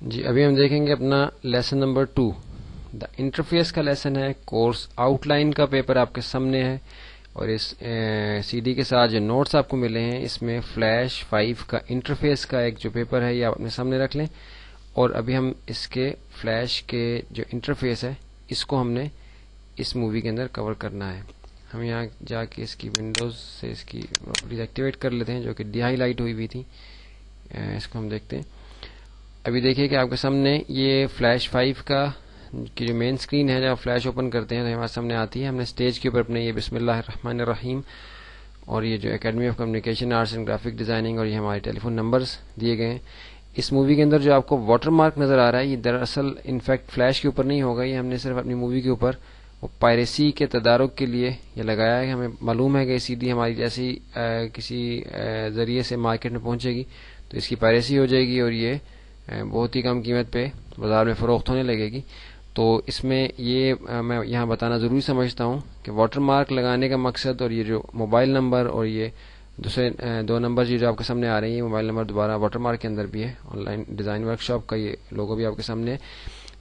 جی ابھی ہم دیکھیں گے اپنا لیسن نمبر 2 دا انٹرفیس کا لیسن ہے. کورس آؤٹ لائن کا پیپر آپ کے سامنے ہے اور اس سی ڈی کے ساتھ جو نوٹس آپ کو ملے ہیں اس میں فلیش 5 کا انٹرفیس کا ایک جو پیپر ہے یہ آپ اپنے سامنے رکھ لیں. اور ابھی ہم اس کے فلیش کے جو انٹرفیس ہے اس کو ہم نے اس مووی کے اندر کور کرنا ہے. ہم یہاں جا کے اس کی ونڈوز سے اس کی پراپرٹیز ایکٹیویٹ کر لیتے ہیں جو کہ ڈی ہائی لائٹ ہوئی ہوئی تھی. اس کو ہم دیکھتے ہیں. ابھی دیکھیے کہ آپ کے سامنے یہ فلیش 5 کا کی جو مین اسکرین ہے جب فلیش اوپن کرتے ہیں تو ہمارے سامنے آتی ہے. ہم نے اسٹیج کے اوپر اپنے یہ بسم اللہ الرحمن الرحیم اور یہ جو academy of communication arts and graphic designing اور یہ ہمارے ٹیلی فون نمبرز دیے گئے ہیں. اس مووی کے اندر جو آپ کو واٹر مارک نظر آ رہا ہے یہ دراصل انفیکٹ فلیش کے اوپر نہیں ہوگا. یہ ہم نے صرف اپنی مووی کے اوپر پائریسی کے تدارک کے لیے یہ لگایا ہے. ہمیں معلوم ہے کہ سی ڈی ہماری جیسی کسی ذریعے سے مارکیٹ میں پہنچے گی تو اس کی پائریسی ہو جائے گی اور یہ بہت ہی کم قیمت پہ بازار میں فروخت ہونے لگے گی. تو اس میں یہ میں یہاں بتانا ضروری سمجھتا ہوں کہ واٹر مارک لگانے کا مقصد اور یہ جو موبائل نمبر اور یہ دوسرے دو نمبر جو آپ کے سامنے آ رہے ہیں یہ موبائل نمبر دوبارہ واٹر مارک کے اندر بھی ہے. On line design work shop کا یہ لوگو بھی آپ کے سامنے ہے.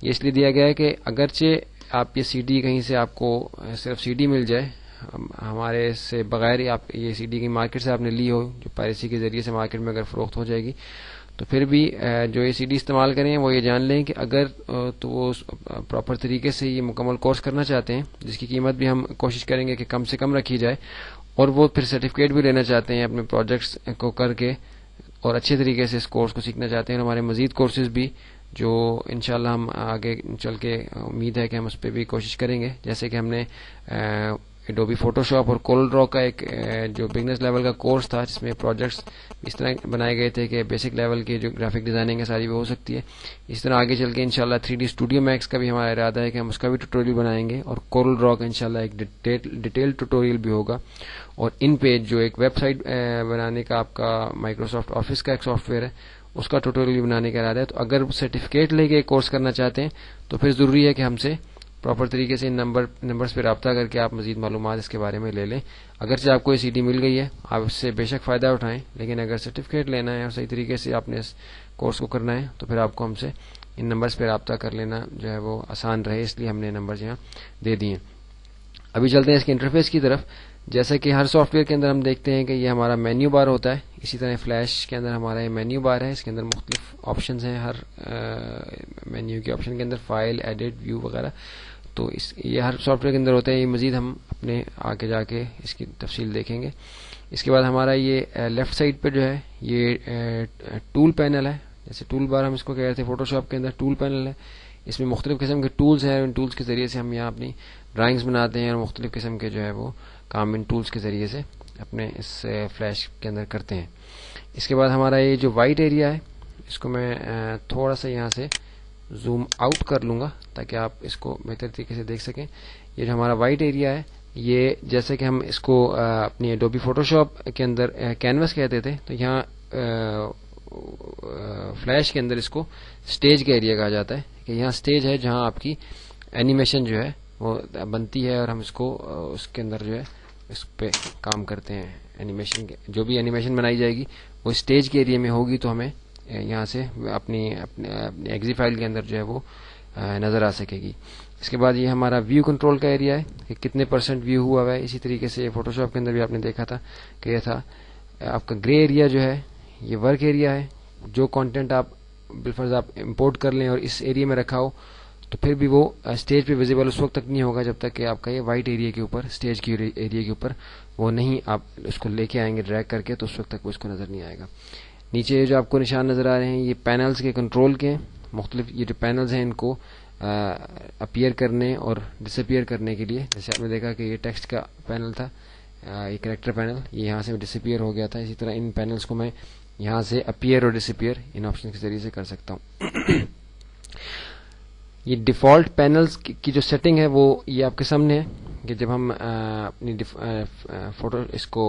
یہ اس لیے دیا گیا ہے کہ اگرچہ آپ یہ سی ڈی کہیں سے آپ کو صرف سی ڈی مل جائے ہمارے سے بغیر آپ یہ سی ڈی کی مارکیٹ سے آپ نے لی ہو جو پائریسی کے ذریعے سے مارکیٹ میں اگر فروخت ہو جائے گی تو پھر بھی جو یہ سی ڈی استعمال کریں وہ یہ جان لیں کہ اگر تو وہ پراپر طریقے سے یہ مکمل کورس کرنا چاہتے ہیں جس کی قیمت بھی ہم کوشش کریں گے کہ کم سے کم رکھی جائے اور وہ پھر سرٹیفکیٹ بھی لینا چاہتے ہیں اپنے پروجیکٹس کو کر کے اور اچھے طریقے سے اس کورس کو سیکھنا چاہتے ہیں. ہمارے مزید کورسز بھی جو انشاءاللہ ہم آگے چل کے امید ہے کہ ہم اس پہ بھی کوشش کریں گے. جیسے کہ ہم نے ایڈوبی فوٹوشاپ اور کورل ڈرا کا ایک جو بگنرز لیول کا کورس تھا جس میں پروجیکٹس اس طرح بنائے گئے تھے کہ بیسک لیول کی جو گرافک ڈیزائننگ ہے ساری وہ ہو سکتی ہے. اس طرح آگے چل کے انشاءاللہ 3D اسٹوڈیو میکس کا بھی ہمارا ارادہ ہے کہ ہم اس کا بھی ٹیوٹوریل بنائیں گے اور کورل ڈرا کا انشاءاللہ ایک ڈیٹیل ٹیوٹوریل بھی ہوگا. اور ان پیج جو ایک ویب سائٹ بنانے کا آپ کا مائکروسافٹ آفس کا ایک سافٹ ویئر ہے اس کا ٹیوٹوریل بھی بنانے کا ارادہ ہے. تو اگر سرٹیفکیٹ لے کے کورس کرنا چاہتے ہیں تو پھر ضروری ہے کہ ہم سے پراپر طریقے سے ان نمبرز پہ رابطہ کر کے آپ مزید معلومات اس کے بارے میں لے لیں. اگرچہ آپ کو یہ سی ڈی مل گئی ہے آپ اس سے بے شک فائدہ اٹھائیں لیکن اگر سرٹیفکیٹ لینا ہے اور صحیح طریقے سے آپ نے اس کورس کو کرنا ہے تو پھر آپ کو ہم سے ان نمبرز پہ رابطہ کر لینا جو ہے وہ آسان رہے اس لیے ہم نے نمبرز یہاں دے دیے. ابھی چلتے ہیں اس کے انٹرفیس کی طرف. جیسا کہ ہر سافٹ ویئر کے اندر ہم دیکھتے ہیں کہ یہ ہمارا مینیو بار ہوتا ہے اسی طرح فلیش کے اندر ہمارا یہ مینیو بار ہے. اس کے اندر مختلف آپشنز ہیں ہر مینیو کے آپشن کے اندر فائل ایڈٹ ویو وغیرہ تو یہ ہر سافٹ ویئر کے اندر ہوتا ہے. یہ مزید ہم اپنے آگے جا کے اس کی تفصیل دیکھیں گے. اس کے بعد ہمارا یہ لیفٹ سائڈ پہ جو ہے یہ ٹول پینل ہے. جیسے ٹول بار ہم اس کو کہہ رہے تھے فوٹوشاپ کے اندر ٹول پینل ہے. اس میں مختلف قسم کے ٹولز ہیں. ان ٹولز کے ذریعے سے ہم یہاں اپنی ڈرائنگز بناتے ہیں اور مختلف قسم کے جو ہے وہ کام ان ٹولز کے ذریعے سے اپنے اس فلیش کے اندر کرتے ہیں. اس کے بعد ہمارا یہ جو وائٹ ایریا ہے اس کو میں تھوڑا سا یہاں سے زوم آؤٹ کر لوں گا تاکہ آپ اس کو بہتر طریقے سے دیکھ سکیں. یہ جو ہمارا وائٹ ایریا ہے یہ جیسے کہ ہم اس کو اپنی ایڈوبی فوٹوشاپ کے اندر کینوس کہتے تھے تو یہاں فلیش کے اندر اس کو سٹیج کا ایریا کہا جاتا ہے کہ یہاں سٹیج ہے جہاں آپ کی اینیمیشن جو ہے وہ بنتی ہے اور ہم اس کو اس کے اندر جو ہے اس پہ کام کرتے ہیں. اینیمیشن جو بھی اینیمیشن بنائی جائے گی وہ سٹیج کے ایریا میں ہوگی تو ہمیں یہاں سے اپنی ایگزی فائل کے اندر جو ہے وہ نظر آ سکے گی. اس کے بعد یہ ہمارا ویو کنٹرول کا ایریا ہے کہ کتنے پرسنٹ ویو ہوا ہے. اسی طریقے سے فوٹوشاپ کے اندر بھی آپ نے دیکھا تھا کہ یہ تھا آپ کا گرے ایریا جو ہے یہ ورک ایریا ہے. جو کانٹینٹ آپ بالفرض آپ امپورٹ کر لیں اور اس ایریا میں رکھا ہو تو پھر بھی وہ اسٹیج پہ ویزیبل اس وقت تک نہیں ہوگا جب تک کہ آپ کا یہ وائٹ ایریا کے اوپر اسٹیج کی ایریا کے اوپر وہ نہیں آپ اس کو لے کے آئیں گے ڈریگ کر کے تو اس وقت تک وہ اس کو نظر نہیں آئے گا. نیچے جو آپ کو نشان نظر آ رہے ہیں یہ پینلز کے کنٹرول کے مختلف یہ جو پینلز ہیں ان کو اپیئر کرنے اور ڈس اپیئر کرنے کے لیے. جیسے آپ نے دیکھا کہ یہ ٹیکسٹ کا پینل تھا یہ کریکٹر پینل یہ یہاں سے ڈس اپیئر ہو گیا تھا. اسی طرح ان پینلز کو میں یہاں سے اپیئر اور ڈس اپیئر ان آپشن کے ذریعے سے کر سکتا ہوں. یہ ڈیفالٹ پینلز کی جو سیٹنگ ہے وہ یہ آپ کے سامنے ہے کہ جب ہم اپنی فوٹو اس کو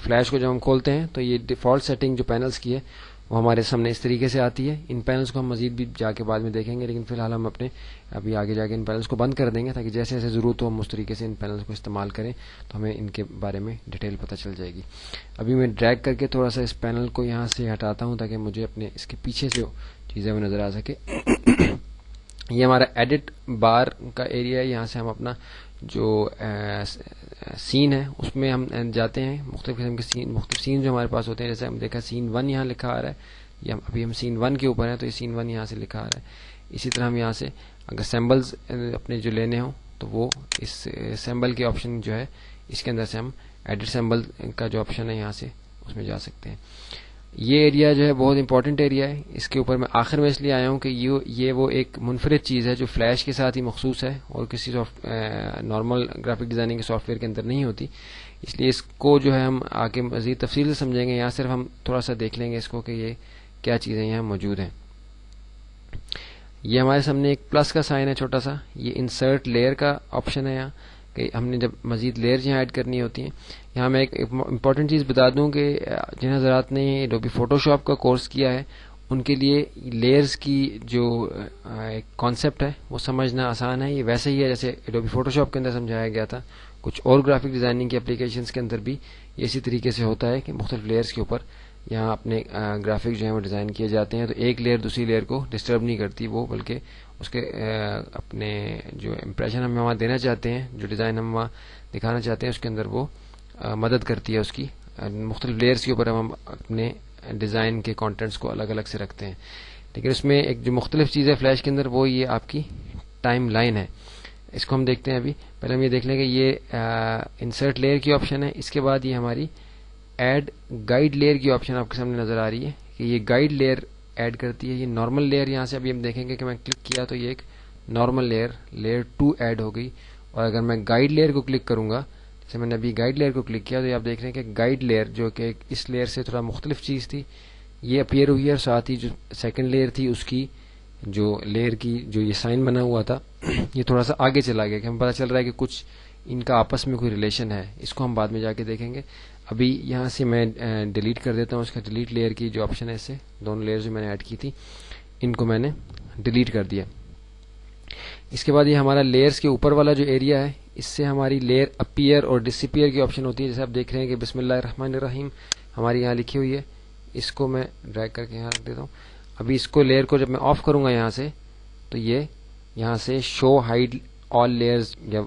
فلیش کو جب ہم کھولتے ہیں تو یہ ڈیفالٹ سیٹنگ جو پینلز کی ہے وہ ہمارے سامنے اس طریقے سے آتی ہے. ان پینلز کو ہم مزید بھی جا کے بعد میں دیکھیں گے لیکن فی الحال ہم اپنے ابھی آگے جا کے ان پینلز کو بند کر دیں گے تاکہ جیسے جیسے ضرورت ہو ہم اس طریقے سے ان پینلز کو استعمال کریں تو ہمیں ان کے بارے میں ڈیٹیل پتہ چل جائے گی. ابھی میں ڈریگ کر کے تھوڑا سا اس پینل کو یہاں سے ہٹاتا ہوں تاکہ مجھے اپنے اس کے پیچھے سے چیزیں وہ نظر آ سکے. یہ ہمارا ایڈٹ بار کا ایریا ہے. یہاں سے ہم اپنا جو سین ہے اس میں ہم جاتے ہیں. مختلف قسم کے مختلف سین جو ہمارے پاس ہوتے ہیں, جیسے ہم دیکھا سین 1 یہاں لکھا آ رہا ہے, یا ابھی ہم سین 1 کے اوپر ہیں تو یہ سین 1 یہاں سے لکھا آ رہا ہے. اسی طرح ہم یہاں سے اگر سیمبلز اپنے جو لینے ہوں تو وہ اس سیمبل کے آپشن جو ہے اس کے اندر سے ہم ایڈٹ سیمبل کا جو آپشن ہے یہاں سے اس میں جا سکتے ہیں. یہ ایریا جو ہے بہت امپورٹنٹ ایریا ہے. اس کے اوپر میں آخر میں اس لیے آیا ہوں کہ یہ وہ ایک منفرد چیز ہے جو فلیش کے ساتھ ہی مخصوص ہے اور کسی نارمل گرافک ڈیزائننگ کے سافٹ ویئر کے اندر نہیں ہوتی. اس لیے اس کو جو ہے ہم آگے مزید تفصیل سے سمجھیں گے. یہاں صرف ہم تھوڑا سا دیکھ لیں گے اس کو کہ یہ کیا چیزیں یہاں موجود ہیں. یہ ہمارے سامنے ایک پلس کا سائن ہے چھوٹا سا. یہ انسرٹ لیئر کا آپشن ہے یہاں کہ ہم نے جب مزید لیئر یہاں ایڈ کرنی ہوتی ہیں. یہاں میں ایک امپورٹنٹ چیز بتا دوں کہ جن حضرات نے ایڈوبی فوٹو شاپ کا کورس کیا ہے ان کے لیے لیئرز کی جو ایک کانسیپٹ ہے وہ سمجھنا آسان ہے. یہ ویسے ہی ہے جیسے ایڈوبی فوٹو شاپ کے اندر سمجھایا گیا تھا. کچھ اور گرافک ڈیزائننگ کی اپلیکیشنز کے اندر بھی یہ اسی طریقے سے ہوتا ہے کہ مختلف لیئرز کے اوپر یہاں اپنے گرافک جو ہیں وہ ڈیزائن کیے جاتے ہیں. تو ایک لیئر دوسری لیئر کو ڈسٹرب نہیں کرتی وہ, بلکہ اس کے اپنے جو امپریشن ہم وہاں دینا چاہتے ہیں, جو ڈیزائن ہم وہاں دکھانا چاہتے ہیں اس کے اندر وہ مدد کرتی ہے. اس کی مختلف لیئرز کے اوپر ہم اپنے ڈیزائن کے کانٹینٹس کو الگ الگ سے رکھتے ہیں. لیکن اس میں ایک جو مختلف چیز ہے فلیش کے اندر وہ یہ آپ کی ٹائم لائن ہے. اس کو ہم دیکھتے ہیں. ابھی پہلے ہم یہ دیکھ لیں کہ یہ انسرٹ لیئر کی آپشن ہے. اس کے بعد یہ ہماری ایڈ گائیڈ لیئر کی آپشن آپ کے سامنے نظر آ رہی ہے کہ یہ گائیڈ لیئر ایڈ کرتی ہے. یہ نارمل لیئر یہاں سے ابھی ہم دیکھیں گے کہ میں کلک کیا تو یہ ایک نارمل لیئر 2 ایڈ ہو گئی. اور اگر میں گائیڈ لیئر کو کلک کروں گا, جیسے میں نے ابھی گائیڈ لیئر کو کلک کیا تو یہ آپ دیکھ رہے ہیں کہ گائیڈ لیئر جو کہ اس لیئر سے تھوڑا مختلف چیز تھی یہ اپیئر ہوئی ہے, اور ساتھ ہی جو سیکنڈ لیئر تھی اس کی جو لیئر کی جو یہ سائن بنا ہوا تھا یہ تھوڑا سا آگے چلا گیا کہ ہمیں پتہ چل رہا ہے کہ کچھ ان کا آپس میں کوئی ریلیشن ہے. اس کو ہم بعد میں جا کے دیکھیں گے. ابھی یہاں سے میں ڈیلیٹ کر دیتا ہوں. اس کا ڈیلیٹ لیئر کی جو آپشن ہے, اس سے دونوں لیئر جو میں نے ایڈ کی تھی ان کو میں نے ڈیلیٹ کر دیا. اس کے بعد یہ ہمارا لیئرز کے اوپر والا جو ایریا ہے اس سے ہماری لیئر اپیئر اور ڈس اپیئر کی آپشن ہوتی ہے. جیسے آپ دیکھ رہے ہیں کہ بسم اللہ الرحمن الرحیم ہماری یہاں لکھی ہوئی ہے. اس کو میں ڈریگ کر کے یہاں رکھ دیتا ہوں. ابھی اس کو لیئر کو جب میں آف کروں گا یہاں سے تو یہ یہاں سے شو ہائڈ آل لیئرز یا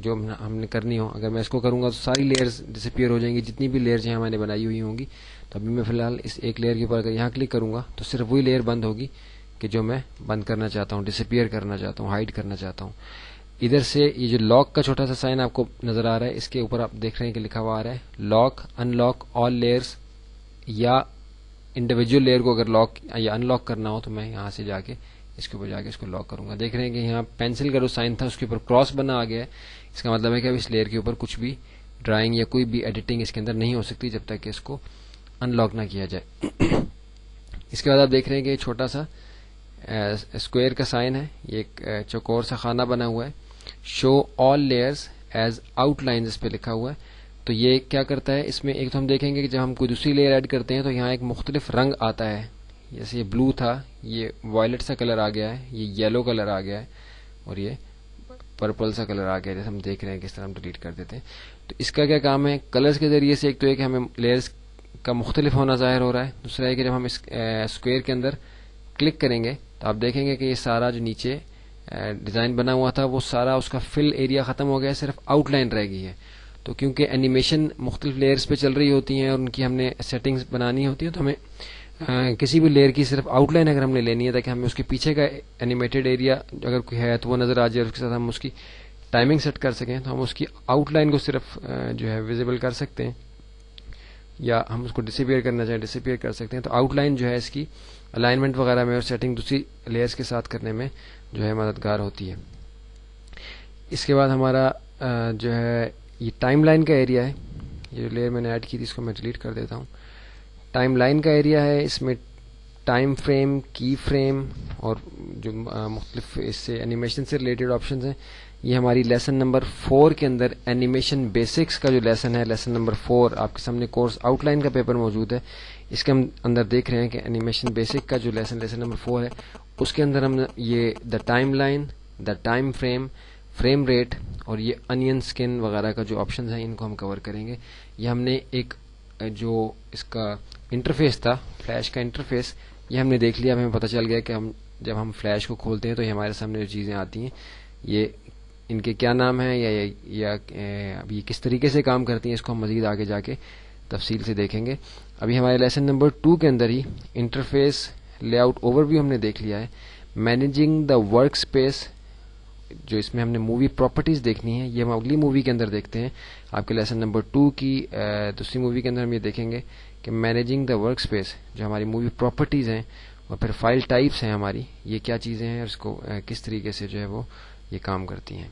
جو ہم نے کرنی ہو, اگر میں اس کو کروں گا تو ساری لیئرز ڈس اپیئر ہو جائیں گی جتنی بھی لیئرز یہاں میں نے بنائی ہوئی ہوں گی. تو ابھی میں فی الحال اس ایک لیئر کے اوپر اگر یہاں کلک کروں گا تو صرف وہی لیئر بند ہوگی کہ جو میں بند کرنا چاہتا ہوں, ڈس اپیئر کرنا چاہتا ہوں, ہائڈ کرنا چاہتا ہوں. ادھر سے یہ جو لاک کا چھوٹا سا سائن آپ کو نظر آ رہا ہے اس کے اوپر آپ دیکھ رہے ہیں کہ لکھا ہوا آ رہا ہے lock in log all layers, یا انڈیویجول لیئر کو اگر لاک یا ان لاک کرنا ہو تو میں یہاں سے جا کے اس کے اوپر جا کے اس کو لاک کروں گا. دیکھ رہے ہیں کہ یہاں پینسل کا جو سائن تھا اس کے اوپر کراس بنا آ گیا ہے. اس کا مطلب ہے کہ اب اس لیئر کے اوپر کچھ بھی ڈرائنگ یا کوئی بھی ایڈیٹنگ اس کے اندر نہیں ہو سکتی جب تک کہ اس کو ان لاک نہ کیا جائے. اس کے بعد آپ دیکھ رہے ہیں کہ یہ چھوٹا سا اسکوئر کا سائن ہے, یہ ایک چوکور سا خانہ بنا ہوا ہے. شو آل لیئرز ایز آؤٹ لائنز اس پہ لکھا ہوا ہے. تو یہ کیا کرتا ہے, اس میں ایک تو ہم دیکھیں گے کہ جب ہم کوئی دوسری لیئر ایڈ کرتے ہیں تو یہاں ایک مختلف رنگ آتا ہے. جیسے یہ بلو تھا یہ وائلٹ سا کلر آ گیا ہے, یہ یلو کلر آ گیا ہے, اور یہ پرپل سا کلر آ گیا. جیسے ہم دیکھ رہے ہیں کس طرح ہم ڈیلیٹ کر دیتے ہیں. تو اس کا کیا کام ہے, کلرز کے ذریعے سے ایک تو ایک ہمیں لیئرز کا مختلف ہونا ظاہر ہو رہا ہے. دوسرا ہے کہ جب ہم اس اسکوئر کے اندر کلک کریں گے تو آپ دیکھیں گے کہ یہ سارا جو نیچے ڈیزائن بنا ہوا تھا وہ سارا اس کا فل ایریا ختم ہو گیا, صرف آؤٹ لائن رہ گئی ہے. تو کیونکہ اینیمیشن مختلف لیئرز پہ چل رہی ہوتی ہیں اور ان کی ہم نے سیٹنگز بنانی ہوتی ہے, تو ہمیں کسی بھی لیئر کی صرف آؤٹ لائن اگر ہم نے لینی ہے تاکہ ہمیں اس کے پیچھے کا اینیمیٹڈ ایریا اگر کوئی ہے تو وہ نظر آ جائے, اور اس کے ساتھ ہم اس کی ٹائمنگ سیٹ کر سکیں, تو ہم اس کی آؤٹ لائن کو صرف جو ہے ویزیبل کر سکتے ہیں, یا ہم اس کو ڈس اپیئر کرنا چاہیں ڈس اپیئر کر سکتے ہیں. تو آؤٹ لائن جو ہے اس کی الائنمنٹ وغیرہ میں اور سیٹنگ دوسری لیئرز کے ساتھ کرنے میں جو ہے مددگار ہوتی ہے. اس کے بعد ہمارا جو ہے یہ ٹائم لائن کا ایریا ہے. یہ لیئر میں نے ایڈ کی تھی اس کو میں ڈیلیٹ کر دیتا ہوں. ٹائم لائن کا ایریا ہے, اس میں ٹائم فریم, کی فریم اور جو مختلف اس سے اینیمیشن سے ریلیٹڈ آپشنز ہیں. یہ ہماری لیسن نمبر 4 کے اندر اینیمیشن بیسکس کا جو لیسن ہے, لیسن نمبر 4 آپ کے سامنے کورس آؤٹ لائن کا پیپر موجود ہے. اس کے ہم اندر دیکھ رہے ہیں کہ اینیمیشن بیسک کا جو لیسن نمبر 4 ہے اس کے اندر ہم یہ the time line, the time frame, frame rate اور یہ انین سکن وغیرہ کا جو آپشنز ہیں ان کو ہم کور کریں گے. یہ ہم نے ایک جو اس کا انٹرفیس تھا، فلیش کا انٹرفیس، یہ ہم نے دیکھ لیا. ہمیں پتہ چل گیا کہ جب ہم فلیش کو کھولتے ہیں تو یہ ہمارے سامنے جو چیزیں آتی ہیں یہ ان کے کیا نام ہیں یا اب یہ کس طریقے سے کام کرتی ہیں، اس کو ہم مزید آگے جا کے تفصیل سے دیکھیں گے. ابھی ہمارے لیسن نمبر 2 کے اندر ہی interface layout overview ہم نے دیکھ لیا ہے. مینیجنگ دا ورک اسپیس، جو اس میں ہم نے مووی پراپرٹیز دیکھنی ہے، یہ ہم اگلی مووی کے اندر دیکھتے ہیں. آپ کے لیسن نمبر 2 کی دوسری مووی کے اندر ہم یہ دیکھیں گے کہ مینیجنگ دا ورک اسپیس، جو ہماری مووی پراپرٹیز ہیں اور پھر فائل ٹائپس ہیں ہماری، یہ کیا چیزیں ہیں اور اس کو کس طریقے سے جو ہے وہ یہ کام کرتی ہیں.